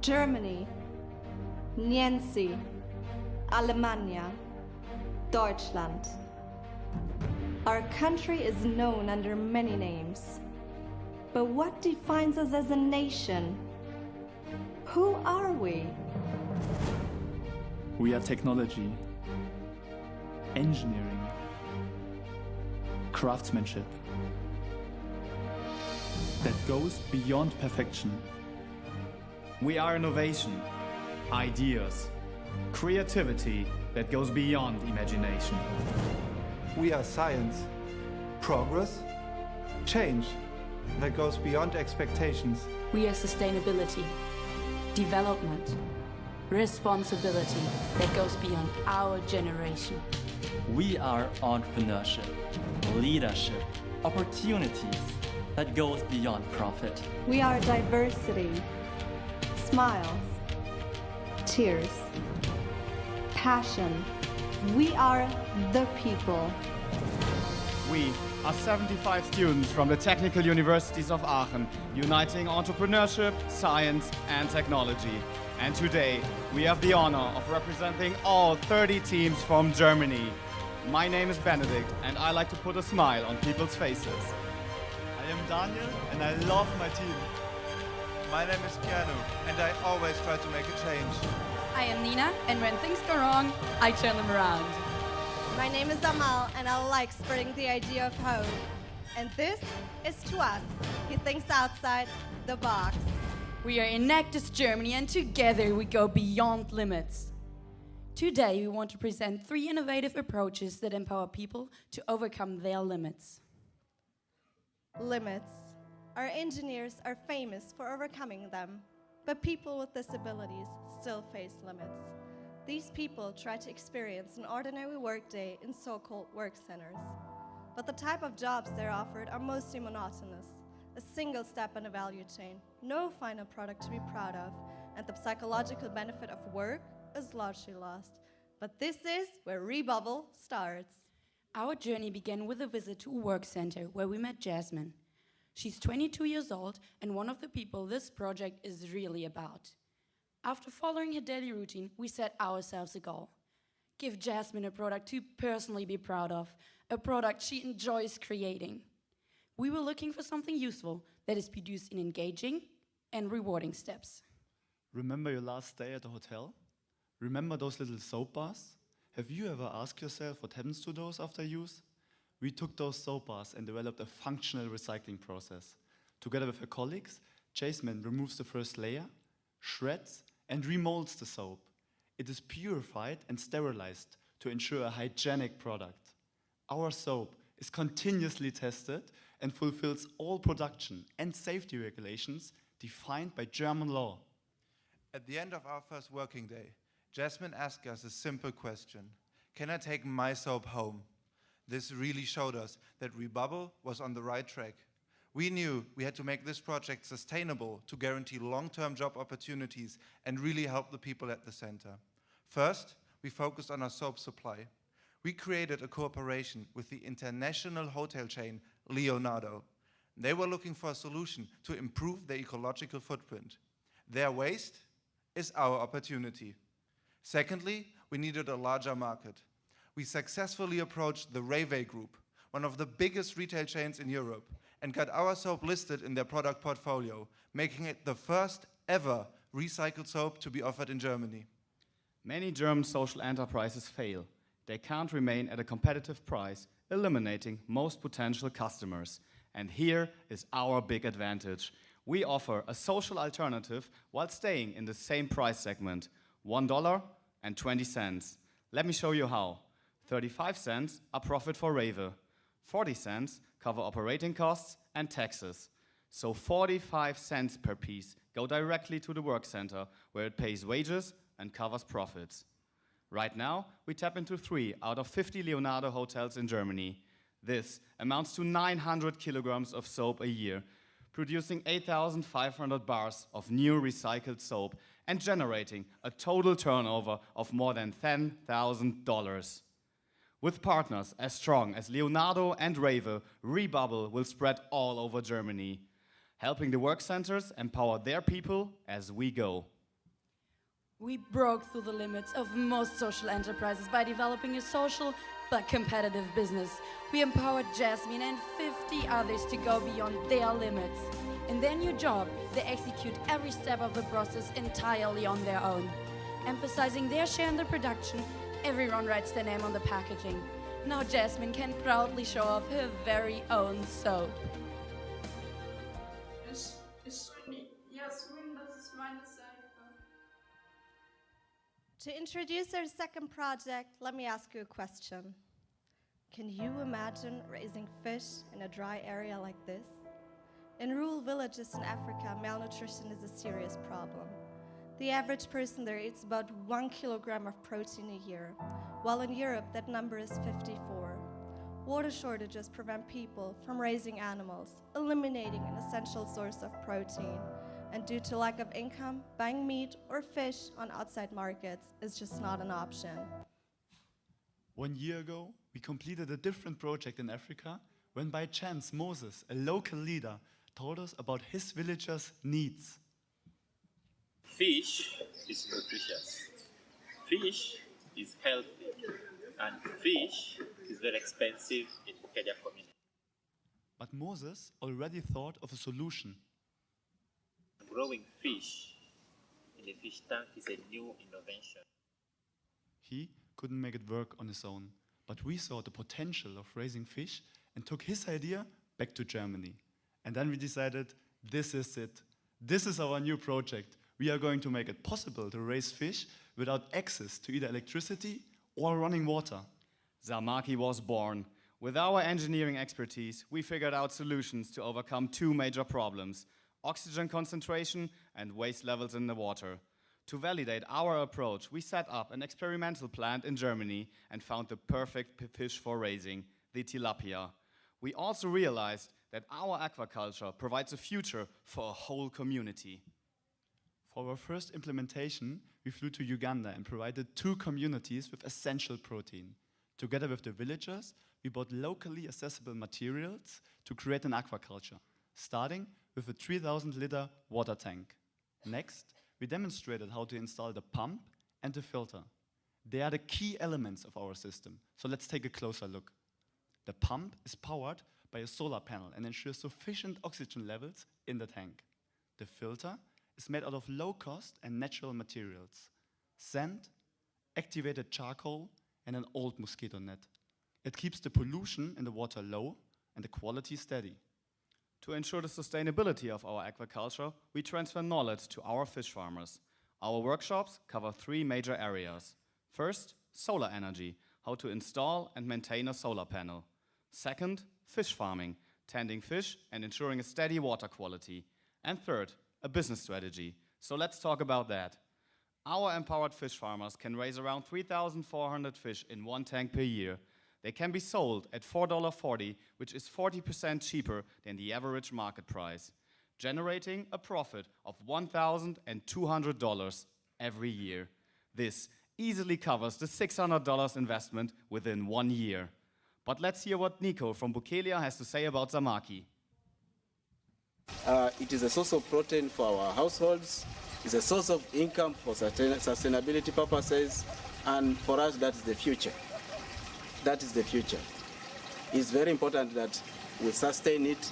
Germany, Nancy, Alemania, Deutschland. Our country is known under many names. But what defines us as a nation? Who are we? We are technology, engineering, craftsmanship that goes beyond perfection. We are innovation, ideas, creativity that goes beyond imagination. We are science, progress, change that goes beyond expectations. We are sustainability, development, responsibility that goes beyond our generation. We are entrepreneurship, leadership, opportunities that goes beyond profit. We are diversity, smiles, tears, passion. We are the people. We are 75 students from the technical universities of Aachen, uniting entrepreneurship, science and technology. And today, we have the honor of representing all 30 teams from Germany. My name is Benedict, and I like to put a smile on people's faces. I am Daniel, and I love my team. My name is Keanu, and I always try to make a change. I am Nina, and when things go wrong, I turn them around. My name is Amal, and I like spreading the idea of hope. And this is Tuan. He thinks outside the box. We are Enactus Germany, and together we go beyond limits. Today we want to present 3 innovative approaches that empower people to overcome their limits. Limits. Our engineers are famous for overcoming them, but people with disabilities still face limits. These people try to experience an ordinary workday in so-called work centers. But the type of jobs they're offered are mostly monotonous. A single step in a value chain, no final product to be proud of, and the psychological benefit of work is largely lost. But this is where Rebubble starts. Our journey began with a visit to a work center where we met Jasmine. She's 22 years old and one of the people this project is really about. After following her daily routine, we set ourselves a goal. Give Jasmine a product to personally be proud of, a product she enjoys creating. We were looking for something useful that is produced in engaging and rewarding steps. Remember your last day at the hotel? Remember those little soap bars? Have you ever asked yourself what happens to those after use? We took those soap bars and developed a functional recycling process. Together with her colleagues, Jasmine removes the first layer, shreds, and remolds the soap. It is purified and sterilized to ensure a hygienic product. Our soap is continuously tested and fulfills all production and safety regulations defined by German law. At the end of our first working day, Jasmine asked us a simple question. Can I take my soap home? This really showed us that Rebubble was on the right track. We knew we had to make this project sustainable to guarantee long-term job opportunities and really help the people at the center. First, we focused on our soap supply. We created a cooperation with the international hotel chain Leonardo. They were looking for a solution to improve their ecological footprint. Their waste is our opportunity. Secondly, we needed a larger market. We successfully approached the Rave Group, one of the biggest retail chains in Europe, and got our soap listed in their product portfolio, making it the first ever recycled soap to be offered in Germany. Many German social enterprises fail. They can't remain at a competitive price, eliminating most potential customers. And here is our big advantage. We offer a social alternative while staying in the same price segment, $1.20. Let me show you how. 35 cents are profit for Rave. 40 cents cover operating costs and taxes. So 45 cents per piece go directly to the work center where it pays wages and covers profits. Right now, we tap into 3 out of 50 Leonardo hotels in Germany. This amounts to 900 kilograms of soap a year, producing 8,500 bars of new recycled soap and generating a total turnover of more than $10,000. With partners as strong as Leonardo and Rave, Rebubble will spread all over Germany, helping the work centers empower their people as we go. We broke through the limits of most social enterprises by developing a social but competitive business. We empowered Jasmine and 50 others to go beyond their limits. In their new job, they execute every step of the process entirely on their own. Emphasizing their share in the production, everyone writes their name on the packaging. Now Jasmine can proudly show off her very own soap. To introduce our second project, let me ask you a question. Can you imagine raising fish in a dry area like this? In rural villages in Africa, malnutrition is a serious problem. The average person there eats about 1 kilogram of protein a year, while in Europe that number is 54. Water shortages prevent people from raising animals, eliminating an essential source of protein. And due to lack of income, buying meat or fish on outside markets is just not an option. 1 year ago, we completed a different project in Africa when by chance Moses, a local leader, told us about his villagers' needs. Fish is nutritious. Fish is healthy. And fish is very expensive in the Kenya community. But Moses already thought of a solution. Growing fish in a fish tank is a new innovation. He couldn't make it work on his own, but we saw the potential of raising fish and took his idea back to Germany. And then we decided, this is it. This is our new project. We are going to make it possible to raise fish without access to either electricity or running water. Zamaki was born. With our engineering expertise, we figured out solutions to overcome two major problems: oxygen concentration and waste levels in the water. To validate our approach, we set up an experimental plant in Germany and found the perfect fish for raising, the tilapia. We also realized that our aquaculture provides a future for a whole community. For our first implementation, we flew to Uganda and provided 2 communities with essential protein. Together with the villagers, we bought locally accessible materials to create an aquaculture, starting with a 3,000-liter water tank. Next, we demonstrated how to install the pump and the filter. They are the key elements of our system, so let's take a closer look. The pump is powered by a solar panel and ensures sufficient oxygen levels in the tank. The filter is made out of low-cost and natural materials: sand, activated charcoal, and an old mosquito net. It keeps the pollution in the water low and the quality steady. To ensure the sustainability of our aquaculture, we transfer knowledge to our fish farmers. Our workshops cover 3 major areas. First, solar energy, how to install and maintain a solar panel. Second, fish farming, tending fish and ensuring a steady water quality. And third, a business strategy. So let's talk about that. Our empowered fish farmers can raise around 3,400 fish in 1 tank per year. They can be sold at $4.40, which is 40% cheaper than the average market price, generating a profit of $1,200 every year. This easily covers the $600 investment within 1 year. But let's hear what Nico from Bukelia has to say about Zamaki. It is a source of protein for our households. It's a source of income for sustainability purposes, and for us, that's the future. That is the future. It's very important that we sustain it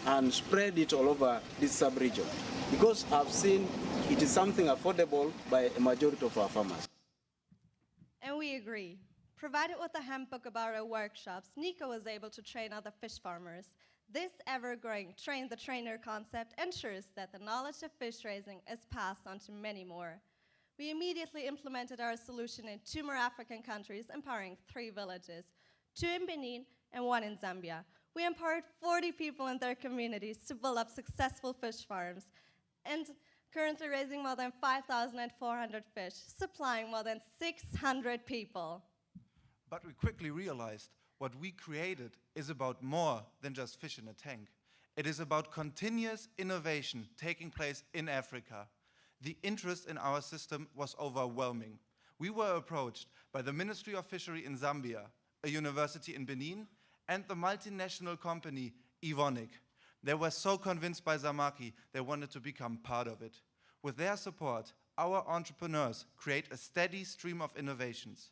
and spread it all over this sub-region, because I've seen it is something affordable by a majority of our farmers. And we agree. Provided with a handbook about our workshops, Nico was able to train other fish farmers. This ever-growing train-the-trainer concept ensures that the knowledge of fish raising is passed on to many more. We immediately implemented our solution in 2 more African countries, empowering 3 villages, 2 in Benin and 1 in Zambia. We empowered 40 people in their communities to build up successful fish farms, and currently raising more than 5,400 fish, supplying more than 600 people. But we quickly realized what we created is about more than just fish in a tank. It is about continuous innovation taking place in Africa. The interest in our system was overwhelming. We were approached by the Ministry of Fishery in Zambia, a university in Benin, and the multinational company Evonik. They were so convinced by Zamaki, they wanted to become part of it. With their support, our entrepreneurs create a steady stream of innovations.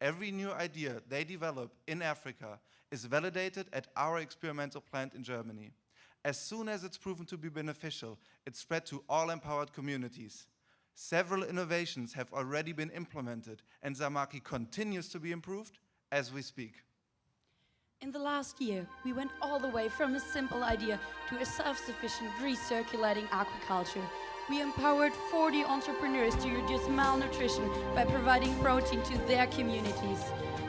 Every new idea they develop in Africa is validated at our experimental plant in Germany. As soon as it's proven to be beneficial, it's spread to all empowered communities. Several innovations have already been implemented, and Zamaki continues to be improved as we speak. In the last year, we went all the way from a simple idea to a self-sufficient recirculating aquaculture. We empowered 40 entrepreneurs to reduce malnutrition by providing protein to their communities.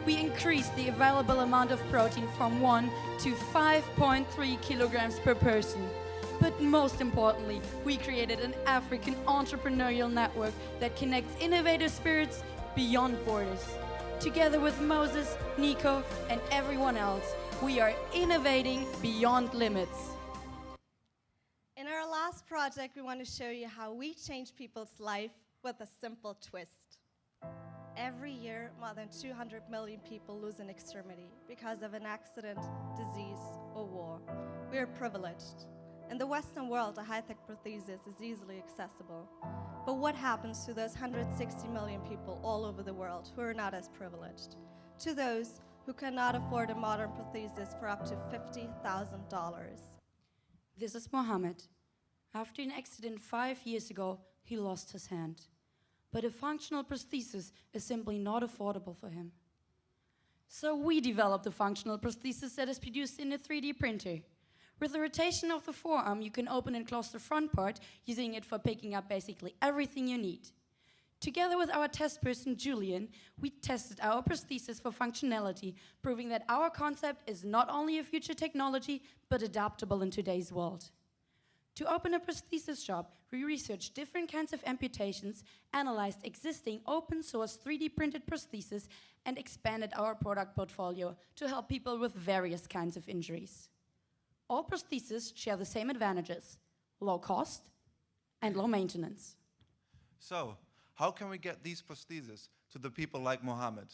We increased the available amount of protein from 1 to 5.3 kilograms per person. But most importantly, we created an African entrepreneurial network that connects innovative spirits beyond borders. Together with Moses, Nico, and everyone else, we are innovating beyond limits. In our last project, we want to show you how we change people's life with a simple twist. Every year, more than 200 million people lose an extremity because of an accident, disease, or war. We are privileged. In the Western world, a high-tech prosthesis is easily accessible. But what happens to those 160 million people all over the world who are not as privileged? To those who cannot afford a modern prosthesis for up to $50,000? This is Mohammed. After an accident 5 years ago, he lost his hand. But a functional prosthesis is simply not affordable for him. So we developed a functional prosthesis that is produced in a 3D printer. With the rotation of the forearm, you can open and close the front part, using it for picking up basically everything you need. Together with our test person, Julian, we tested our prosthesis for functionality, proving that our concept is not only a future technology, but adaptable in today's world. To open a prosthesis shop, we researched different kinds of amputations, analyzed existing open-source 3D printed prostheses, and expanded our product portfolio to help people with various kinds of injuries. All prostheses share the same advantages: low cost and low maintenance. So, how can we get these prostheses to the people like Mohammed?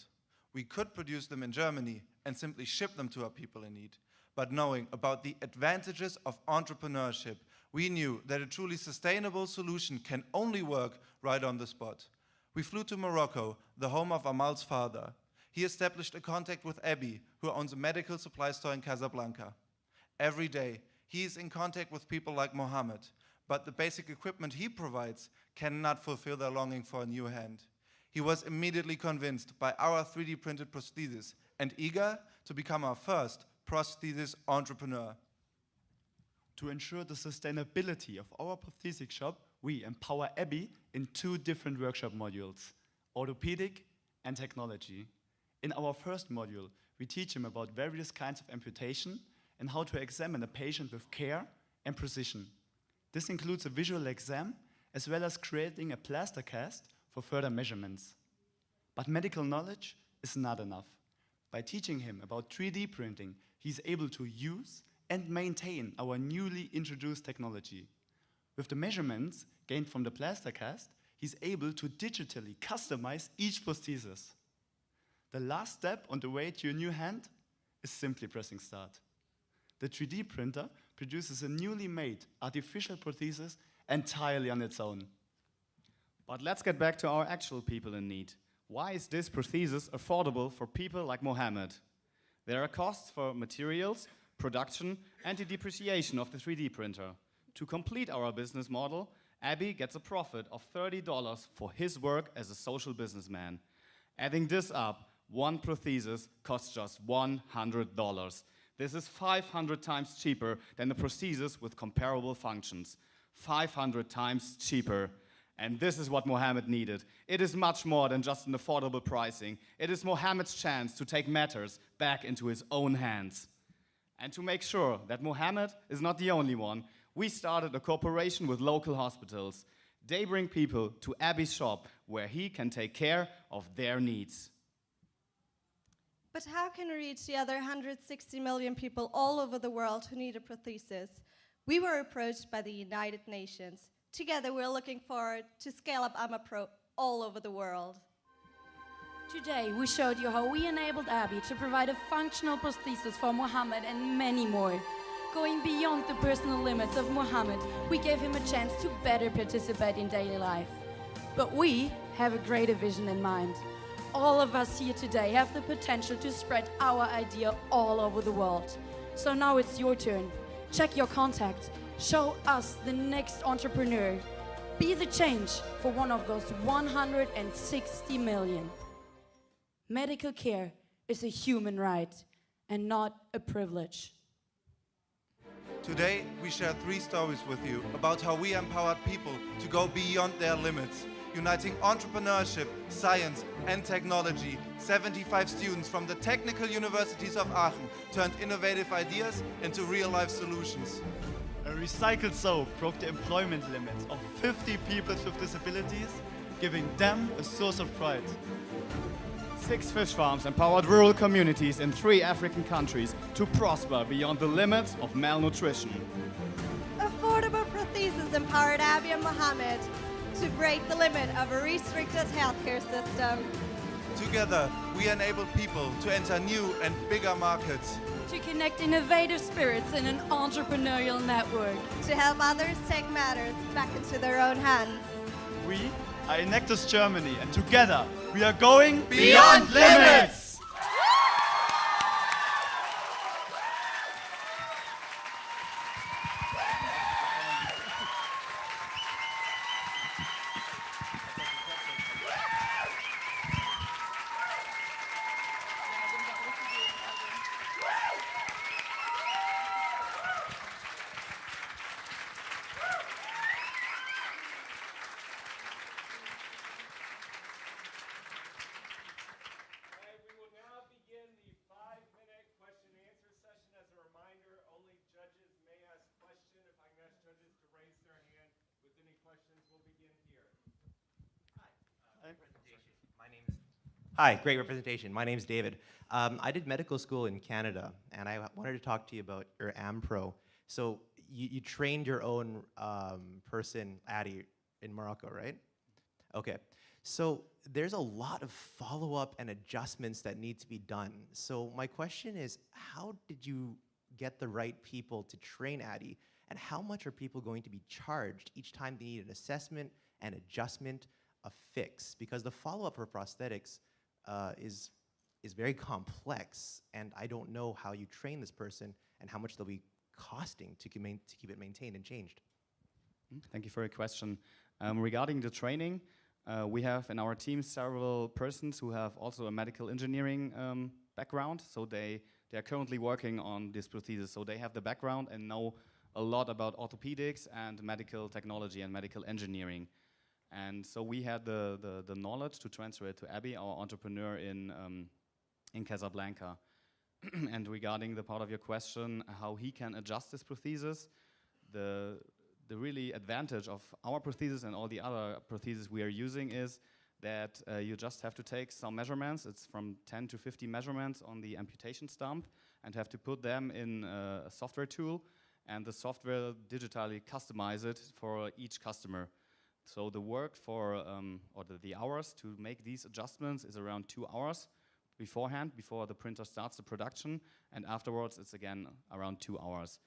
We could produce them in Germany and simply ship them to our people in need. But knowing about the advantages of entrepreneurship, we knew that a truly sustainable solution can only work right on the spot. We flew to Morocco, the home of Amal's father. He established a contact with Abby, who owns a medical supply store in Casablanca. Every day, he is in contact with people like Mohammed, but the basic equipment he provides cannot fulfill their longing for a new hand. He was immediately convinced by our 3D printed prosthesis and eager to become our first prosthesis entrepreneur. To ensure the sustainability of our prosthetic shop, we empower Abby in 2 different workshop modules: orthopedic and technology. In our first module, we teach him about various kinds of amputation and how to examine a patient with care and precision. This includes a visual exam, as well as creating a plaster cast for further measurements. But medical knowledge is not enough. By teaching him about 3D printing, he's able to use and maintain our newly introduced technology. With the measurements gained from the plaster cast, he's able to digitally customize each prosthesis. The last step on the way to your new hand is simply pressing start. The 3D printer produces a newly made artificial prosthesis entirely on its own. But let's get back to our actual people in need. Why is this prosthesis affordable for people like Mohammed? There are costs for materials, production, and the depreciation of the 3D printer. To complete our business model, Abby gets a profit of $30 for his work as a social businessman. Adding this up, one prosthesis costs just $100. This is 500 times cheaper than the prosthesis with comparable functions. 500 times cheaper. And this is what Mohammed needed. It is much more than just an affordable pricing. It is Mohammed's chance to take matters back into his own hands. And to make sure that Mohammed is not the only one, we started a cooperation with local hospitals. They bring people to Abby's shop where he can take care of their needs. But how can we reach the other 160 million people all over the world who need a prosthesis? We were approached by the United Nations. Together, we're looking forward to scale up AmaPro all over the world. Today, we showed you how we enabled Abby to provide a functional prosthesis for Mohammed and many more. Going beyond the personal limits of Mohammed, we gave him a chance to better participate in daily life. But we have a greater vision in mind. All of us here today have the potential to spread our idea all over the world. So now it's your turn. Check your contacts. Show us the next entrepreneur. Be the change for one of those 160 million. Medical care is a human right and not a privilege. Today, we share 3 stories with you about how we empowered people to go beyond their limits, uniting entrepreneurship, science, and technology. 75 students from the technical universities of Aachen turned innovative ideas into real-life solutions. A recycled soap broke the employment limits of 50 people with disabilities, giving them a source of pride. 6 fish farms empowered rural communities in 3 African countries to prosper beyond the limits of malnutrition. Affordable prosthesis empowered Abby and Mohammed to break the limit of a restricted healthcare system. Together, we enable people to enter new and bigger markets. To connect innovative spirits in an entrepreneurial network. To help others take matters back into their own hands. We are Enactus Germany, and together we are going beyond limits! Hi, great representation. My name's David. I did medical school in Canada, and I wanted to talk to you about your AmPro. So you trained your own person, Addy, in Morocco, right? Okay. So there's a lot of follow-up and adjustments that need to be done. So my question is, how did you get the right people to train Addy, and how much are people going to be charged each time they need an assessment, an adjustment, a fix? Because the follow-up for prosthetics is very complex, and I don't know how you train this person and how much they'll be costing to keep it maintained and changed. Thank you for your question. Regarding the training, we have in our team several persons who have also a medical engineering background, so they are currently working on this prosthesis, so they have the background and know a lot about orthopedics and medical technology and medical engineering. And so we had the knowledge to transfer it to Abby, our entrepreneur in Casablanca. And regarding the part of your question, how he can adjust this prosthesis, the really advantage of our prosthesis and all the other prostheses we are using is that you just have to take some measurements. It's from 10 to 50 measurements on the amputation stump, and have to put them in a software tool, and the software digitally customize it for each customer. So the work for, or the hours to make these adjustments is around 2 hours beforehand, before the printer starts the production, and afterwards it's again around 2 hours.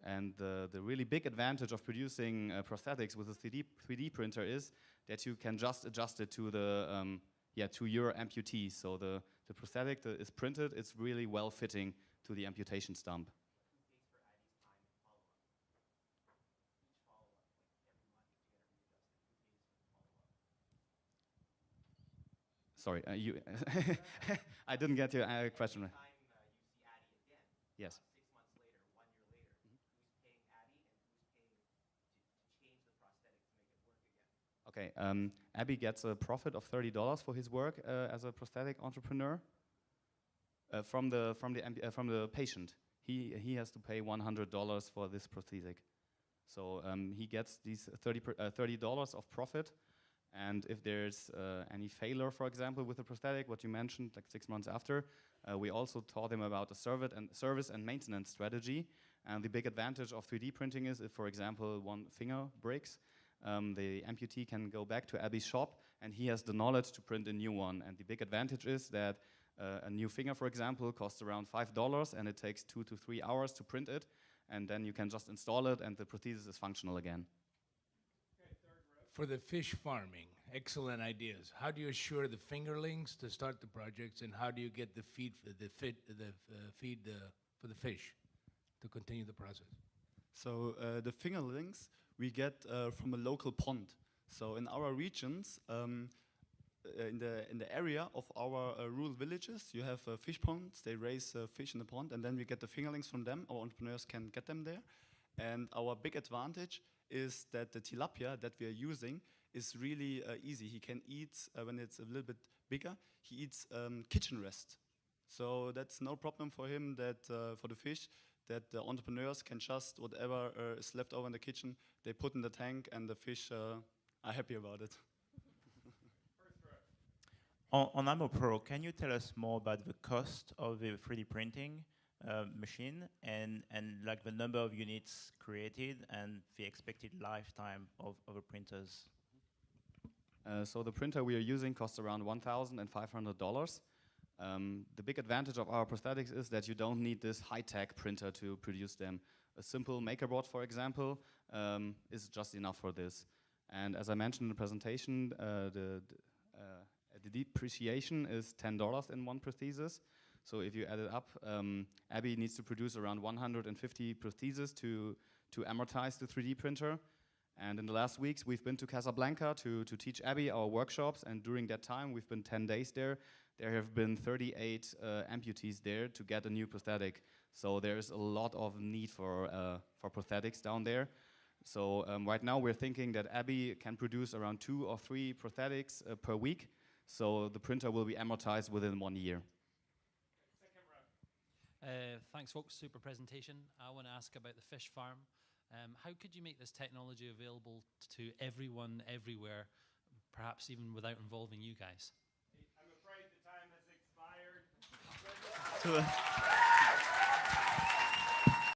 And the really big advantage of producing prosthetics with a 3D printer is that you can just adjust it to the to your amputee. So the prosthetic that is printed, it's really well fitting to the amputation stump. Sorry, I didn't get your question. Yes. 6 months later, 1 year later, who's paying Addy and who's paying to change the prosthetic to make it work again? Okay, Abby gets a profit of $30 for his work as a prosthetic entrepreneur from the patient. He has to pay $100 for this prosthetic, so he gets these $30 of profit. And if there's any failure, for example, with the prosthetic, what you mentioned, like 6 months after, we also taught him about a service and maintenance strategy. And the big advantage of 3D printing is if, for example, one finger breaks, the amputee can go back to Abby's shop, and he has the knowledge to print a new one. And the big advantage is that a new finger, for example, costs around $5, and it takes 2 to 3 hours to print it. And then you can just install it, and the prosthesis is functional again. For the fish farming, excellent ideas. How do you assure the fingerlings to start the projects, and how do you get the feed for the fish to continue the process? So the fingerlings we get from a local pond. So in our regions, in the area of our rural villages, you have fish ponds. They raise fish in the pond, and then we get the fingerlings from them. Our entrepreneurs can get them there. And our big advantage is that the tilapia that we are using is really easy. He can eat, when it's a little bit bigger, he eats kitchen rest. So that's no problem for him, that for the fish, that the entrepreneurs can just, whatever is left over in the kitchen, they put in the tank, and the fish are happy about it. On AmoPro, can you tell us more about the cost of the 3D printing machine and like the number of units created and the expected lifetime of the printers? So the printer we are using costs around $1,500. The big advantage of our prosthetics is that you don't need this high-tech printer to produce them. A simple MakerBot, for example, is just enough for this. And as I mentioned in the presentation, the depreciation is $10 in one prosthesis. So if you add it up, Abby needs to produce around 150 prostheses to amortize the 3D printer. And in the last weeks, we've been to Casablanca to teach Abby our workshops. And during that time, we've been 10 days there. There have been 38 amputees there to get a new prosthetic. So there's a lot of need for prosthetics down there. So right now, we're thinking that Abby can produce around 2 or 3 prosthetics per week. So the printer will be amortized within 1 year. Thanks, folks. Super presentation. I want to ask about the fish farm. How could you make this technology available to everyone, everywhere, perhaps even without involving you guys? I'm afraid the time has expired.